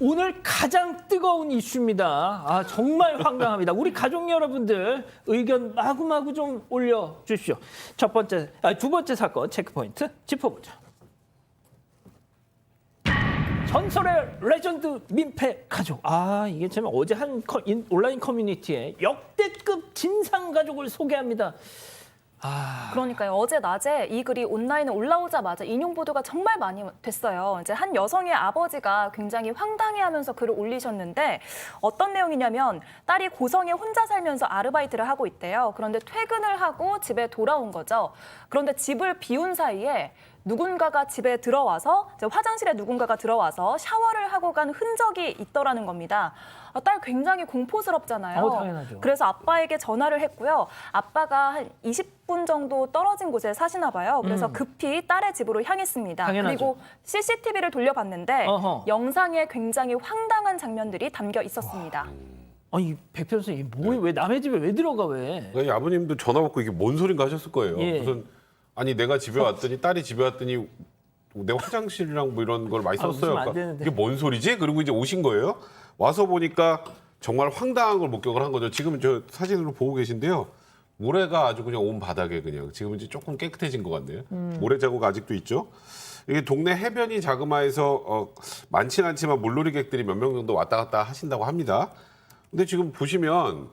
오늘 가장 뜨거운 이슈입니다. 아, 정말 황당합니다. 우리 가족 여러분들 의견 마구마구 좀 올려주십시오. 두 번째 사건 체크포인트 짚어보죠. 전설의 레전드 민폐 가족. 아, 이게 참 어제 한 온라인 커뮤니티에 역대급 진상 가족을 소개합니다. 그러니까요. 어제 낮에 이 글이 온라인에 올라오자마자 인용 보도가 정말 많이 됐어요. 이제 한 여성의 아버지가 굉장히 황당해하면서 글을 올리셨는데 어떤 내용이냐면 딸이 고성에 혼자 살면서 아르바이트를 하고 있대요. 그런데 퇴근을 하고 집에 돌아온 거죠. 그런데 집을 비운 사이에 누군가가 집에 들어와서 화장실에 누군가가 들어와서 샤워를 하고 간 흔적이 있더라는 겁니다. 딸 굉장히 공포스럽잖아요. 당연하죠. 그래서 아빠에게 전화를 했고요. 아빠가 한 20분 정도 떨어진 곳에 사시나 봐요. 그래서 급히 딸의 집으로 향했습니다. 당연하죠. 그리고 CCTV를 돌려봤는데 어허. 영상에 굉장히 황당한 장면들이 담겨 있었습니다. 아니, 백 변호사님, 왜 남의 집에 왜 들어가 왜? 그러니까 아버님도 전화 받고 이게 뭔 소린가 하셨을 거예요. 예. 무슨 아니 내가 집에 왔더니 딸이 집에 왔더니 내 화장실이랑 뭐 이런 걸 많이 썼어요. 웃으면 안 그러니까 되는데. 이게 뭔 소리지? 그리고 이제 오신 거예요. 와서 보니까 정말 황당한 걸 목격을 한 거죠. 지금 저 사진으로 보고 계신데요. 모래가 아주 그냥 온 바닥에 그냥 지금 이제 조금 깨끗해진 것 같네요. 모래 자국 아직도 있죠. 이게 동네 해변이 자그마해서 많지는 않지만 물놀이객들이 몇 명 정도 왔다 갔다 하신다고 합니다. 근데 지금 보시면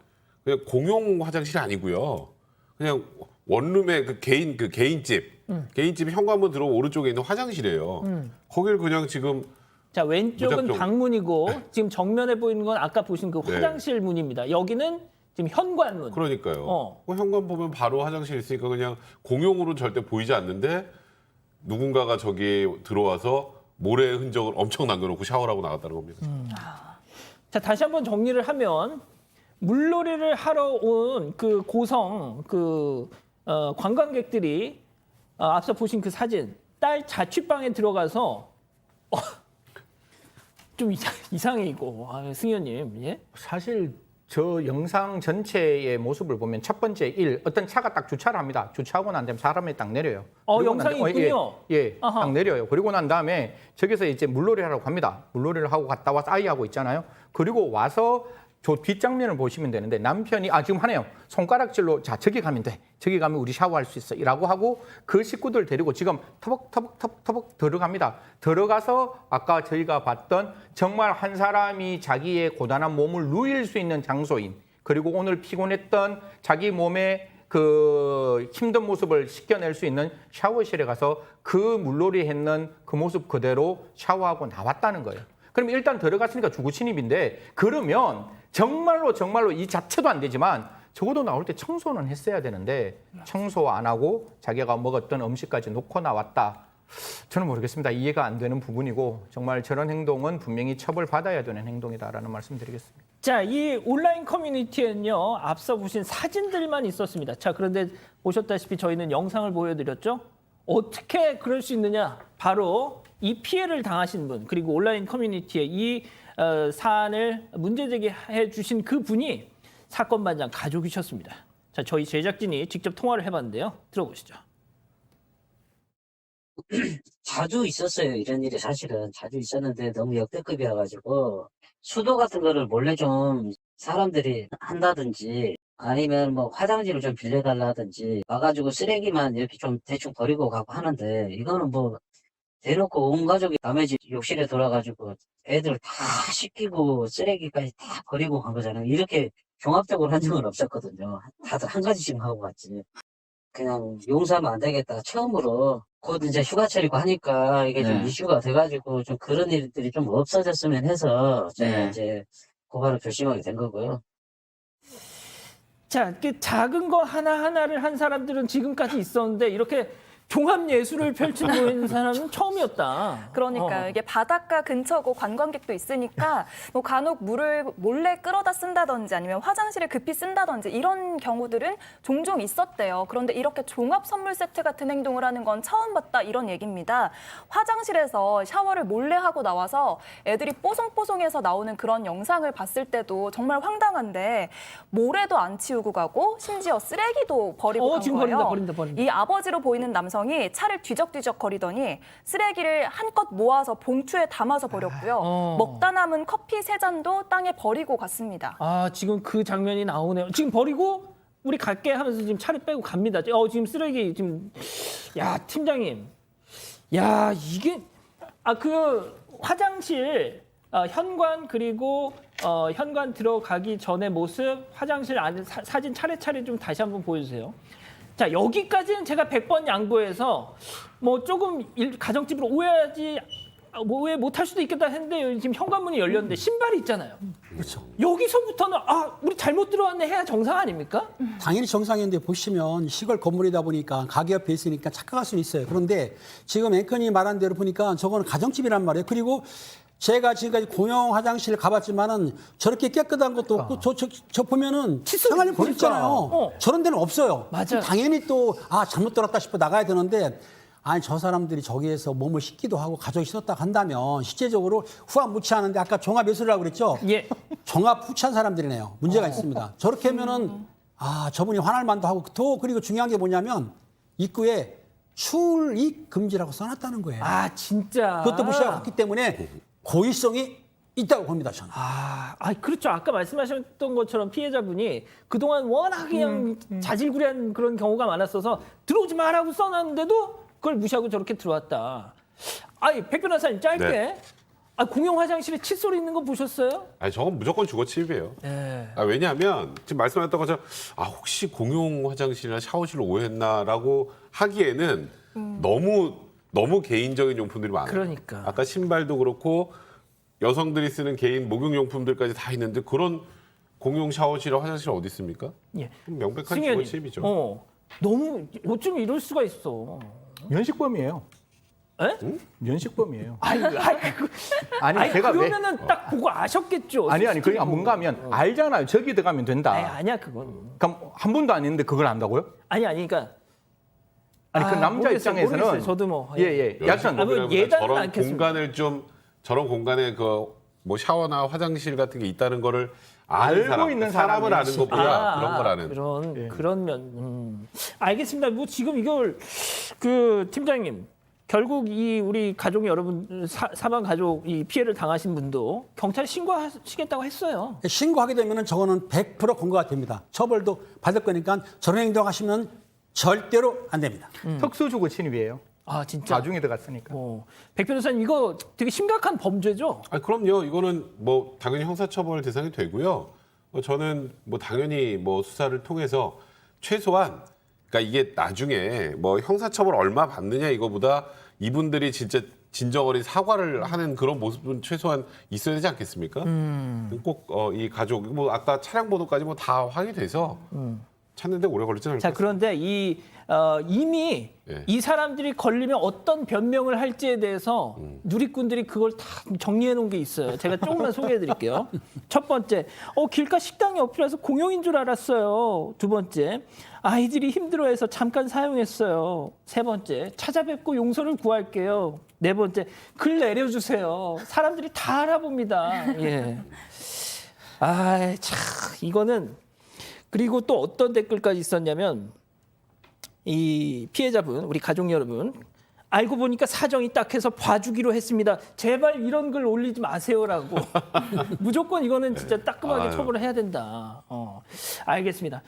그냥 공용 화장실이 아니고요. 그냥 원룸의 개인집 현관문 들어오면 오른쪽에 있는 화장실이에요. 거길 그냥 지금 자, 왼쪽은 무작정. 방문이고 지금 정면에 보이는 건 아까 보신 그 네. 화장실 문입니다. 여기는 지금 현관문. 그러니까요. 현관 보면 바로 화장실 있으니까 그냥 공용으로 절대 보이지 않는데 누군가가 저기 들어와서 모래 흔적을 엄청 남겨놓고 샤워를 하고 나갔다는 겁니다. 자, 다시 한번 정리를 하면 물놀이를 하러 온 그 고성 관광객들이 앞서 보신 그 사진, 딸 자취방에 들어가서 좀 이상해 이거. 승현님, 예? 사실 저 영상 전체의 모습을 보면 첫 번째 어떤 차가 딱 주차를 합니다. 주차하고 난 다음에 사람이 딱 내려요. 그리고 영상이 있군요. 아하. 딱 내려요. 그리고 난 다음에 저기서 이제 물놀이를 하러 갑니다. 물놀이를 하고 갔다 와서 아이하고 있잖아요. 그리고 와서 저 뒷장면을 보시면 되는데 남편이 지금 하네요. 손가락질로 자 저기 가면 돼. 저기 가면 우리 샤워할 수 있어. 라고 하고 그 식구들 데리고 지금 터벅터벅 들어갑니다. 들어가서 아까 저희가 봤던 정말 한 사람이 자기의 고단한 몸을 누일 수 있는 장소인 그리고 오늘 피곤했던 자기 몸에 그 힘든 모습을 씻겨낼 수 있는 샤워실에 가서 그 물놀이 했는 그 모습 그대로 샤워하고 나왔다는 거예요. 그럼 일단 들어갔으니까 주거 침입인데 그러면 정말로 이 자체도 안 되지만 적어도 나올 때 청소는 했어야 되는데 청소 안 하고 자기가 먹었던 음식까지 놓고 나왔다. 저는 모르겠습니다. 이해가 안 되는 부분이고 정말 저런 행동은 분명히 처벌받아야 되는 행동이다라는 말씀드리겠습니다. 자, 이 온라인 커뮤니티에는요, 앞서 보신 사진들만 있었습니다. 자, 그런데 보셨다시피 저희는 영상을 보여드렸죠? 어떻게 그럴 수 있느냐? 바로 이 피해를 당하신 분, 그리고 온라인 커뮤니티에 이 사안을 문제 제기해 주신 그 분이 사건 반장 가족이셨습니다. 자, 저희 제작진이 직접 통화를 해봤는데요. 들어보시죠. 자주 있었어요. 이런 일이 사실은 자주 있었는데 너무 역대급이어가지고 수도 같은 거를 몰래 좀 사람들이 한다든지 아니면 뭐 화장지를 좀 빌려달라든지 와가지고 쓰레기만 이렇게 좀 대충 버리고 가고 하는데 이거는 뭐 대놓고 온 가족이 남의 집 욕실에 돌아가지고 애들 다 씻기고 쓰레기까지 다 버리고 간 거잖아요. 이렇게 종합적으로 한 적은 없었거든요. 다들 한 가지씩 하고 갔지. 그냥 용서하면 안 되겠다. 처음으로 곧 이제 휴가철이고 하니까 이게 좀 이슈가 돼가지고 좀 그런 일들이 좀 없어졌으면 해서 제가 이제 고발을 결심하게 된 거고요. 자, 이렇게 작은 거 하나하나를 한 사람들은 지금까지 있었는데 이렇게 종합 예술을 펼치고 있는 사람은 처음이었다. 그러니까요. 이게 바닷가 근처고 관광객도 있으니까 뭐 간혹 물을 몰래 끌어다 쓴다든지 아니면 화장실을 급히 쓴다든지 이런 경우들은 종종 있었대요. 그런데 이렇게 종합 선물 세트 같은 행동을 하는 건 처음 봤다 이런 얘기입니다. 화장실에서 샤워를 몰래 하고 나와서 애들이 뽀송뽀송해서 나오는 그런 영상을 봤을 때도 정말 황당한데 모래도 안 치우고 가고 심지어 쓰레기도 버리고 간 지금 거예요. 버린다. 이 아버지로 보이는 남성 여성이 차를 뒤적뒤적 거리더니 쓰레기를 한껏 모아서 봉투에 담아서 버렸고요. 먹다 남은 커피 3잔도 땅에 버리고 갔습니다. 아, 지금 그 장면이 나오네요. 지금 버리고 우리 갈게 하면서 지금 차를 빼고 갑니다. 지금 쓰레기 지금 야, 팀장님. 야, 이게 그 화장실 현관 그리고 현관 들어가기 전의 모습, 화장실 안에 사진 차례차례 좀 다시 한번 보여주세요. 자, 여기까지는 제가 100번 양보해서 뭐 조금 가정집으로 오해 못할 수도 있겠다 했는데 여기 지금 현관문이 열렸는데 신발이 있잖아요. 그렇죠. 여기서부터는 우리 잘못 들어왔네 해야 정상 아닙니까? 당연히 정상인데 보시면 시골 건물이다 보니까 가게 옆에 있으니까 착각할 수는 있어요. 그런데 지금 앵커님이 말한 대로 보니까 저거는 가정집이란 말이에요. 그리고 제가 지금까지 공용 화장실 가봤지만은 저렇게 깨끗한 것도 없고 저 보면은 생활용품 있잖아요. 저런 데는 없어요. 맞아요. 그럼 당연히 또 잘못 들었다 싶어 나가야 되는데 아니 저 사람들이 저기에서 몸을 씻기도 하고 가족이 씻었다 한다면 실제적으로 후한 무치하는데 아까 종합 예술이라고 그랬죠? 예. 종합 후치한 사람들이네요. 문제가 있습니다. 저렇게 하면은 저분이 화날 만도 하고 또 그리고 중요한 게 뭐냐면 입구에 출입 금지라고 써놨다는 거예요. 진짜. 그것도 무시하기 때문에 고의성이 있다고 봅니다, 저는. 그렇죠. 아까 말씀하셨던 것처럼 피해자분이 그동안 워낙 그냥 자질구레한 그런 경우가 많았어서 들어오지 마라고 써놨는데도 그걸 무시하고 저렇게 들어왔다. 백 변호사님 짧게. 네. 공용 화장실에 칫솔 있는 거 보셨어요? 저건 무조건 주거침입이에요. 네. 왜냐하면 지금 말씀하셨던 것처럼 혹시 공용 화장실이나 샤워실로 오해했나라고 하기에는 너무 개인적인 용품들이 많아요. 그러니까. 아까 신발도 그렇고 여성들이 쓰는 개인 목욕 용품들까지 다 있는데 그런 공용 샤워실이나 화장실 어디 있습니까? 예. 명백한 승현이, 주거침입이죠. 너무 어쩜 이럴 수가 있어. 면식범이에요. 에? 면식범이에요. 아니 제가 왜 그러면은 딱 보고 아셨겠죠. 아니 CCTV 그러니까 보고. 뭔가 하면 알잖아요. 저기 들어가면 된다. 아니야 그건. 그럼 한 번도 안 했는데 그걸 안다고요? 그러니까. 아니 그 남자 모르겠어요, 입장에서는 모르겠어요. 저도 뭐. 예예. 약간 연습법이라기보다 예단은 저런 않겠습니다. 공간을 저런 공간에 뭐 샤워나 화장실 같은 게 있다는 거를 아는 알고 사람, 있는 사람을 사람이 아는 것보다 그런 거라는. 그런 면. 알겠습니다. 뭐 지금 이걸 그 팀장님 결국 이 우리 가족 여러분 사망 가족 이 피해를 당하신 분도 경찰 신고하시겠다고 했어요. 신고하게 되면은 저거는 100% 검거가 됩니다. 처벌도 받을 거니까 저런 행동하시면 절대로 안 됩니다. 특수주거 침입이에요. 진짜. 나중에 들어갔으니까. 백 변호사님 이거 되게 심각한 범죄죠? 그럼요. 이거는 뭐 당연히 형사처벌 대상이 되고요. 저는 뭐 당연히 뭐 수사를 통해서 최소한 그러니까 이게 나중에 뭐 형사처벌 얼마 받느냐 이거보다 이분들이 진짜 진정어린 사과를 하는 그런 모습은 최소한 있어야 되지 않겠습니까? 꼭 이 가족 뭐 아까 차량 번호까지 뭐 다 확인이 돼서 찾는데 오래 걸리지 않을 것 자, 같습니다. 그런데 이미 예. 이 사람들이 걸리면 어떤 변명을 할지에 대해서 누리꾼들이 그걸 다 정리해 놓은 게 있어요. 제가 조금만 소개해 드릴게요. 첫 번째, 길가 식당이 옆이라서 공용인 줄 알았어요. 두 번째, 아이들이 힘들어해서 잠깐 사용했어요. 세 번째, 찾아뵙고 용서를 구할게요. 네 번째, 글 내려주세요. 사람들이 다 알아봅니다. 예. 참, 이거는 그리고 또 어떤 댓글까지 있었냐면 이 피해자분, 우리 가족 여러분 알고 보니까 사정이 딱해서 봐주기로 했습니다. 제발 이런 글 올리지 마세요라고. 무조건 이거는 진짜 따끔하게 처벌을 해야 된다. 알겠습니다.